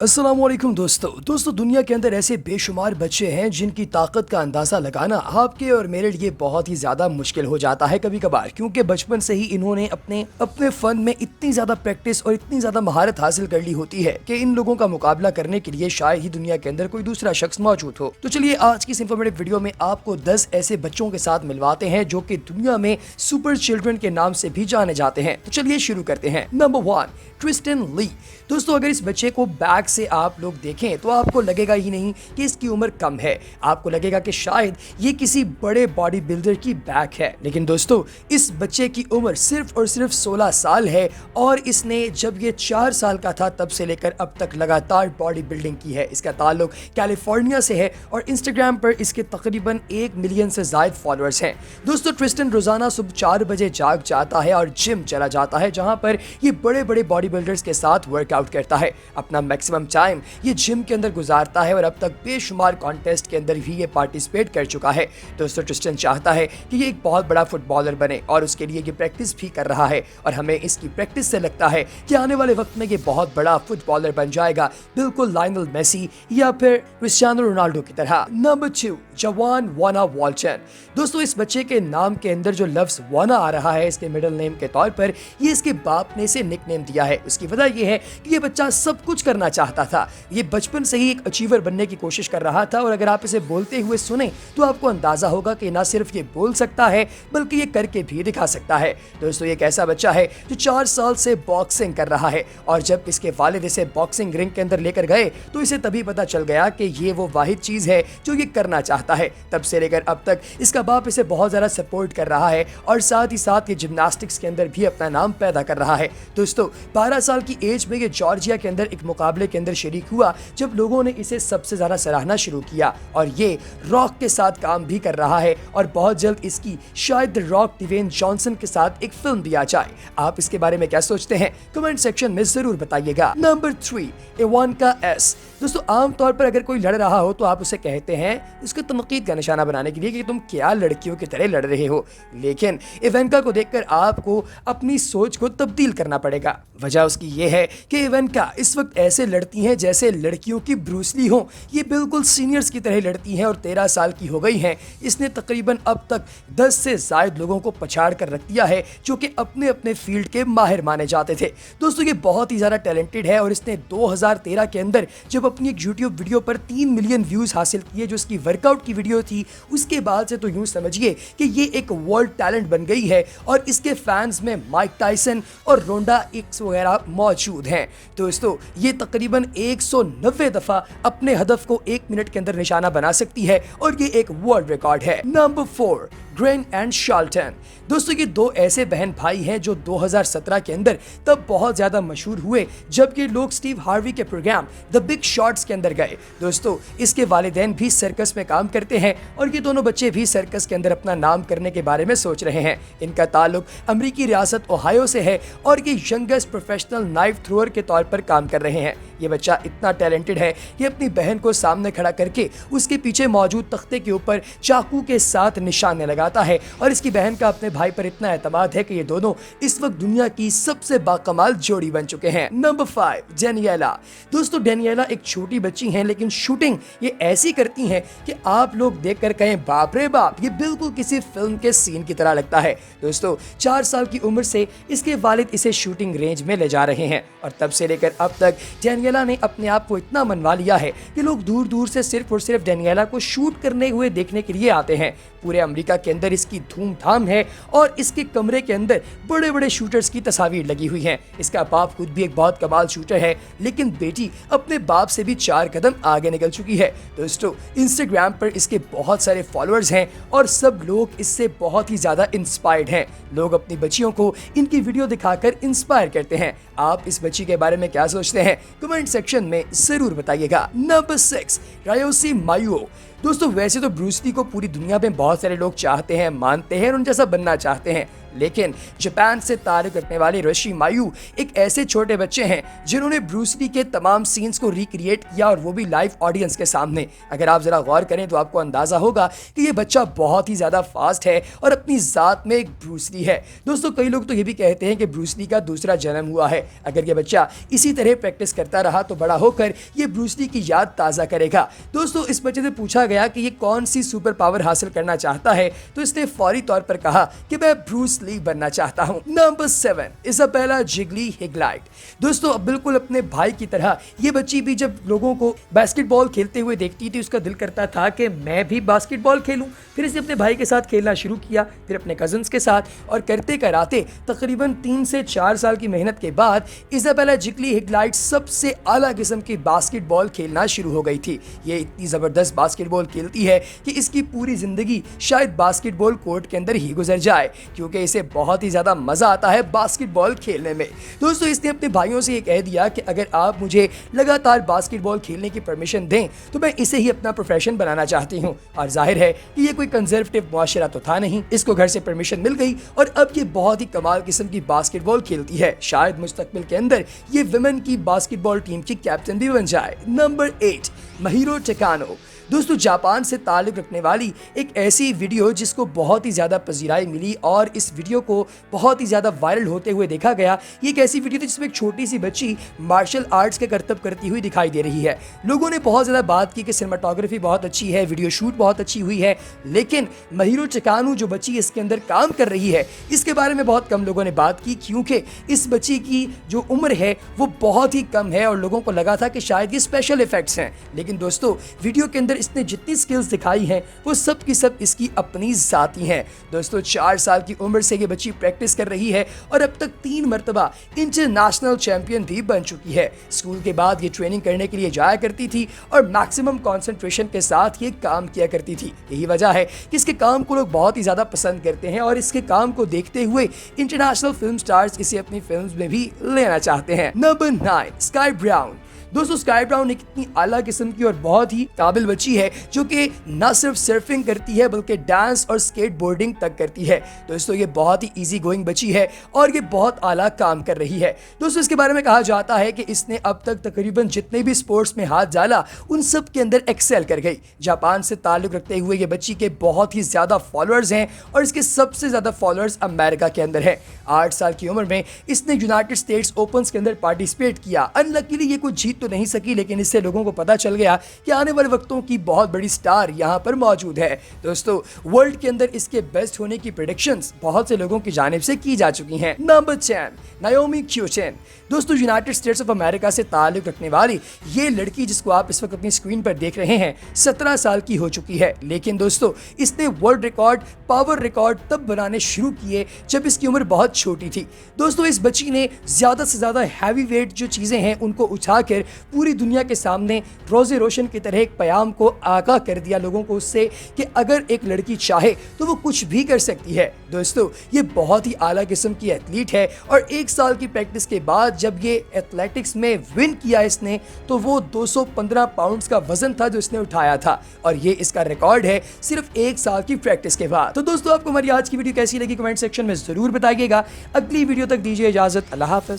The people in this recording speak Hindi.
अस्सलामुअलैकुम दोस्तों दुनिया के अंदर ऐसे बेशुमार बच्चे हैं जिनकी ताकत का अंदाज़ा लगाना आपके और मेरे लिए बहुत ही ज़्यादा मुश्किल हो जाता है कभी कभार, क्योंकि बचपन से ही इन्होंने अपने अपने फ़न में इतनी ज़्यादा प्रैक्टिस और इतनी ज़्यादा महारत हासिल कर ली होती है कि इन लोगों का मुकाबला करने के लिए शायद ही दुनिया के अंदर कोई दूसरा शख्स मौजूद हो। तो चलिए आज की इस इंफॉर्मेटिव वीडियो में आपको 10 ऐसे बच्चों के साथ मिलवाते हैं जो कि दुनिया में सुपर चिल्ड्रन के नाम से भी जाने जाते हैं। तो चलिए शुरू करते हैं। नंबर 1, ट्रिस्टन ली। दोस्तों अगर इस बच्चे को बैक से आप लोग देखें तो आपको लगेगा ही नहीं कि इसकी उम्र कम है, आपको लगेगा कि शायद ये किसी बड़े बॉडी बिल्डर की बैक है। लेकिन दोस्तों इस बच्चे की उम्र सिर्फ और सिर्फ 16 साल है और इसने जब ये 4 साल का था तब से लेकर अब तक लगातार बॉडी बिल्डिंग की है। इसका ताल्लुक कैलिफोर्निया से है और इंस्टाग्राम पर इसके तकरीबन 1 मिलियन से ज्यादा फॉलोअर्स हैं। दोस्तों ट्रिस्टन रोजाना सुबह 4 बजे जाग जाता है और जिम चला जाता है, जहां पर ये बड़े बड़े बॉडी बिल्डर्स के साथ वर्कआउट करता है। अपना मैक्सिमम टाइम ये जिम के अंदर गुजारता है और अब तक बेशुमार कॉन्टेस्ट के अंदर भी ये पार्टिसिपेट कर चुका है। दोस्तों ट्रिस्टन चाहता है कि ये एक बहुत बड़ा फुटबॉलर बने और उसके लिए ये प्रैक्टिस भी कर रहा है और हमें इसकी प्रैक्टिस से लगता है कि आने वाले वक्त में ये बहुत बड़ा फुटबॉलर बन जाएगा, बिल्कुल लायनल मेसी या फिर क्रिस्टियानो रोनाल्डो की तरह। नंबर 2, जवान वाना वॉल्टन। दोस्तों इस बच्चे के नाम के अंदर जो लफ्ज वाना आ रहा है इसके मिडिल नेम के तौर पर, ये इसके बाप ने इसे निकनेम दिया है। उसकी वजह यह है कि ये बच्चा सब कुछ करना चाहता था। ये बचपन से ही एक अचीवर बनने की कोशिश कर रहा था और अगर आप इसे बोलते हुए सुने तो आपको अंदाजा होगा कि ना सिर्फ ये बोल सकता है बल्कि ये करके भी दिखा सकता है। दोस्तों ये एक ऐसा बच्चा है जो 4 साल से बॉक्सिंग कर रहा है और जब इसके वालिद इसे बॉक्सिंग रिंग के अंदर लेकर गए तो इसे तभी पता चल गया कि ये वो वाहिद चीज है जो ये करना चाहता है। तब से लेकर अब तक इसका बाप इसे बहुत ज्यादा सपोर्ट कर रहा है और साथ ही साथ ये जिम्नास्टिक्स के अंदर भी अपना नाम पैदा कर रहा है। दोस्तों 12 साल की एज में ये जॉर्जिया के अंदर एक मुकाबले के अंदर शरीक हुआ जब लोगों ने इसे सबसे ज्यादा सराहना शुरू किया और ये रॉक के साथ काम भी कर रहा है और बहुत जल्द इसकी शायद द रॉक डिवेन जॉनसन के साथ एक फिल्म भी आ जाए। आप इसके बारे में क्या सोचते हैं कमेंट सेक्शन में जरूर बताइएगा। Number 3, Ivanka S. दोस्तों आमतौर पर अगर कोई लड़ रहा हो तो आप उसे कहते हैं उसको तनकीद का निशाना बनाने के लिए कि तुम क्या लड़कियों की तरह लड़ रहे हो, लेकिन इवानका को देखकर आपको अपनी सोच को तब्दील करना पड़ेगा। वजह उसकी ये है कि इवानका इस वक्त ऐसे लड़ती हैं जैसे लड़कियों की ब्रूस ली हो। ये बिल्कुल सीनियर्स की तरह लड़ती हैं और 13 साल की हो गई हैं। इसने तकरीबन अब तक 10 से ज्यादा लोगों को पछाड़ कर रख दिया है जो कि अपने अपने फील्ड के माहिर माने जाते थे। दोस्तों ये बहुत ही ज्यादा टैलेंटेड है और इसने 2013 के अंदर जब अपनी एक यूट्यूब वीडियो पर 3 मिलियन व्यूज हासिल किए जो इसकी वर्कआउट की वीडियो थी, उसके बाद से तो यूं समझिए कि ये एक वर्ल्ड टैलेंट बन गई है और इसके फैंस में माइक टायसन और रोंडा एक्स वगैरह मौजूद हैं। दोस्तों ये तकरीबन 190 दफा अपने हदफ को 1 मिनट के अंदर निशाना बना सकती है और ये एक वर्ल्ड रिकॉर्ड है। Number 4, Gren and Charlton. दोस्तों ये 2 ऐसे बहन भाई हैं जो 2017 के अंदर तब बहुत ज्यादा मशहूर हुए जब ये लोग स्टीव हार्वी के प्रोग्राम द बिग शॉट्स के अंदर गए। दोस्तों इसके वालिदैन भी सर्कस में काम करते हैं और ये दोनों बच्चे भी सर्कस के अंदर अपना नाम करने के बारे में सोच रहे हैं। इनका ताल्लुक अमेरिकी रियासत ओहायो से है और ये यंगेस्ट प्रोफेशनल नाइफ थ्रोअर के तौर पर काम कर रहे हैं। ये बच्चा इतना टैलेंटेड है कि अपनी बहन को सामने खड़ा करके उसके पीछे मौजूद तख्ते के ऊपर चाकू के साथ निशाने लगाता है और इसकी बहन का अपने भाई पर इतना एतमाद है कि ये दोनों इस वक्त दुनिया की सबसे बाकमाल जोड़ी बन चुके हैं। Number 5, Daniela. दोस्तों डेनियला एक छोटी बच्ची हैं लेकिन शूटिंग ये ऐसी करती हैं कि आप लोग देखकर कहें बाप रे बाप, ये बिल्कुल किसी फिल्म के सीन की तरह लगता है। दोस्तों 4 साल की उम्र से इसके वालिद इसे शूटिंग रेंज में ले जा रहे हैं और तब से लेकर अब तक डेनियला ने अपने आप को इतना मनवा लिया है कि लोग दूर दूर से सिर्फ और सिर्फ डेनियला को शूट करने हुए देखने के लिए आते हैं। पूरे अमेरिका के अंदर इसकी धूमधाम है और इसके कमरे के अंदर बड़े बड़े शूटर्स की तस्वीर लगी हुई हैं। इसका बाप खुद भी एक बहुत कमाल शूटर है लेकिन बेटी अपने बाप से भी 4 कदम आगे निकल चुकी है। दोस्तों इंस्टाग्राम पर इसके बहुत सारे फॉलोअर्स हैं और सब लोग इससे बहुत ही ज्यादा इंस्पायर्ड हैं। लोग अपनी बच्चियों को इनकी वीडियो दिखाकर इंस्पायर करते हैं। आप इस बच्ची के बारे में क्या सोचते हैं कमेंट सेक्शन में जरूर बताइएगा। नंबर 6, रायोसी मायूओ। दोस्तों वैसे तो ब्रूस ली को पूरी दुनिया में बहुत सारे लोग चाहते हैं, मानते हैं और उन जैसा बनना चाहते हैं, लेकिन जापान से ताल्लुक रखने वाले रोशी मायू एक ऐसे छोटे बच्चे हैं जिन्होंने ब्रूस ली के तमाम सीन्स को रिक्रिएट किया, और वो भी लाइव ऑडियंस के सामने। अगर आप जरा गौर करें तो आपको अंदाजा होगा कि ये बच्चा बहुत ही ज्यादा फास्ट है और अपनी जात में एक ब्रूस ली है। दोस्तों, कई लोग तो ये भी कहते हैं कि ब्रूस ली का दूसरा जन्म हुआ है। अगर ये बच्चा इसी तरह प्रैक्टिस करता रहा तो बड़ा होकर ये ब्रूस ली की याद ताज़ा करेगा। दोस्तों, इस बच्चे से पूछा गया कि ये कौन सी सुपर पावर हासिल करना चाहता है, तो इसने फौरी तौर पर कहा कि मैं ब्रूस ली बनना चाहता हूं। नंबर 7, इसाबेला जिगली हिगलाइट। दोस्तों, बिल्कुल अपने भाई की तरह ये बच्ची भी जब लोगों को बास्केटबॉल खेलते हुए देखती थी, उसका दिल करता था कि मैं भी बास्केटबॉल खेलूं। फिर इसने अपने भाई के साथ खेलना शुरू किया, फिर अपने कजन्स के साथ, और करते कराते तकरीबन 3 से 4 साल की मेहनत के बाद इसाबेला जिगली हिगलाइट सबसे आला किस्म की बास्केटबॉल खेलना शुरू हो गई थी। ये इतनी ज़बरदस्त बास्केटबॉल खेलती है कि इसकी पूरी ज़िंदगी शायद बास्केटबॉल कोर्ट के अंदर ही गुजर जाए, क्योंकि इसे बहुत ही ज़्यादा मज़ा आता है बास्केटबॉल खेलने में। दोस्तों, इसने अपने भाइयों से ये कह दिया कि अगर आप मुझे लगातार बास्केटबॉल खेलने की परमिशन दें तो मैं इसे ही अपना प्रोफेशन बनाना चाहती हूँ। और जाहिर है कि ये कोई कंजर्वेटिव मुआशरा तो था नहीं, इसको घर से परमिशन मिल गई और अब ये बहुत ही कमाल किस्म की बास्केटबॉल खेलती है। शायद मुस्तकबिल के अंदर ये विमेन की बास्केटबॉल टीम की कैप्टन भी बन जाए। नंबर 8, महिरो टेकानो। दोस्तों, जापान से ताल्लुक रखने वाली एक ऐसी वीडियो जिसको बहुत ही ज़्यादा पजीराई मिली और इस वीडियो को बहुत ही ज़्यादा वायरल होते हुए देखा गया। ये एक ऐसी वीडियो थी जिसमें एक छोटी सी बच्ची मार्शल आर्ट्स के करतब करती हुई दिखाई दे रही है। लोगों ने बहुत ज़्यादा बात की कि सिनेमाटोग्राफी बहुत अच्छी है, वीडियो शूट बहुत अच्छी हुई है, लेकिन महिरो टेकानो जो बच्ची इसके अंदर काम कर रही है, इसके बारे में बहुत कम लोगों ने बात की, क्योंकि इस बच्ची की जो उम्र है वो बहुत ही कम है और लोगों को लगा था कि शायद ये स्पेशल इफेक्ट्स हैं। लेकिन दोस्तों, वीडियो के अंदर इसने जितनी स्किल्स दिखाई हैं वो सब की सब इसकी अपनी जाती हैं। दोस्तों, 4 साल की उम्र से ये बच्ची प्रैक्टिस कर रही है और अब तक 3 मरतबा इंटरनेशनल चैंपियन भी बन चुकी है। स्कूल के बाद ये ट्रेनिंग करने के लिए जाया करती थी और मैक्सिमम कंसंट्रेशन के साथ ये काम किया करती थी। यही वजह है कि इसके काम को लोग बहुत ही ज्यादा पसंद करते हैं और इसके काम को देखते हुए इंटरनेशनल फिल्म स्टार्स इसे अपनी फिल्म्स में भी लेना चाहते हैं। Number 9, sky brown. दोस्तों, स्काई ब्राउन एक इतनी आला किस्म की और बहुत ही काबिल बच्ची है जो कि न सिर्फ सर्फिंग करती है बल्कि डांस और स्केटबोर्डिंग तक करती है। दोस्तों, ये बहुत ही इजी गोइंग बच्ची है और ये बहुत आला काम कर रही है। दोस्तों, इसके बारे में कहा जाता है कि इसने अब तक तकरीबन जितने भी स्पोर्ट्स में हाथ डाला उन सब के अंदर एक्सेल कर गई। जापान से ताल्लुक रखते हुए ये बच्ची के बहुत ही ज्यादा फॉलोअर्स हैं और इसके सबसे ज्यादा फॉलोअर्स अमेरिका के अंदर है। 8 साल की उम्र में इसने यूनाइटेड स्टेट्स ओपन के अंदर पार्टिसिपेट किया। अनलकीली ये कुछ जीत तो नहीं सकी, लेकिन इससे लोगों को पता चल गया कि आने वाले वक्तों की बहुत बड़ी स्टार यहां पर मौजूद है। दोस्तों, वर्ल्ड के अंदर इसके बेस्ट होने की प्रेडिक्शंस बहुत से लोगों की जानिब से की जा चुकी हैं। नंबर 10, नाओमी क्यूचेन। दोस्तों, यूनाइटेड स्टेट्स ऑफ अमेरिका से ताल्लुक रखने वाली ये लड़की जिसको आप इस वक्त अपनी स्क्रीन पर देख रहे हैं 17 साल की हो चुकी है। लेकिन दोस्तों, इसने वर्ल्ड रिकॉर्ड, पावर रिकॉर्ड तब बनाने शुरू किए जब इसकी उम्र बहुत छोटी थी। दोस्तों, इस बच्ची ने ज्यादा से ज्यादा हैवी वेट जो चीजें हैं उनको उठाकर पूरी दुनिया के सामने रोज़े रोशन की तरह एक पैगाम को आगाह कर दिया लोगों को उससे कि अगर एक लड़की चाहे तो वो कुछ भी कर सकती है। दोस्तों, ये बहुत ही आला किस्म की एथलीट है और 1 साल की प्रैक्टिस के बाद जब ये एथलेटिक्स में विन किया इसने, तो वो 215 पाउंड्स का वजन था जो इसने उठाया था और ये इसका रिकॉर्ड है सिर्फ 1 साल की प्रैक्टिस के बाद। तो दोस्तों, आपको हमारी आज की वीडियो कैसी लगी कमेंट सेक्शन में जरूर बताइएगा। अगली वीडियो तक दीजिए इजाजत। अल्लाह हाफ़िज़।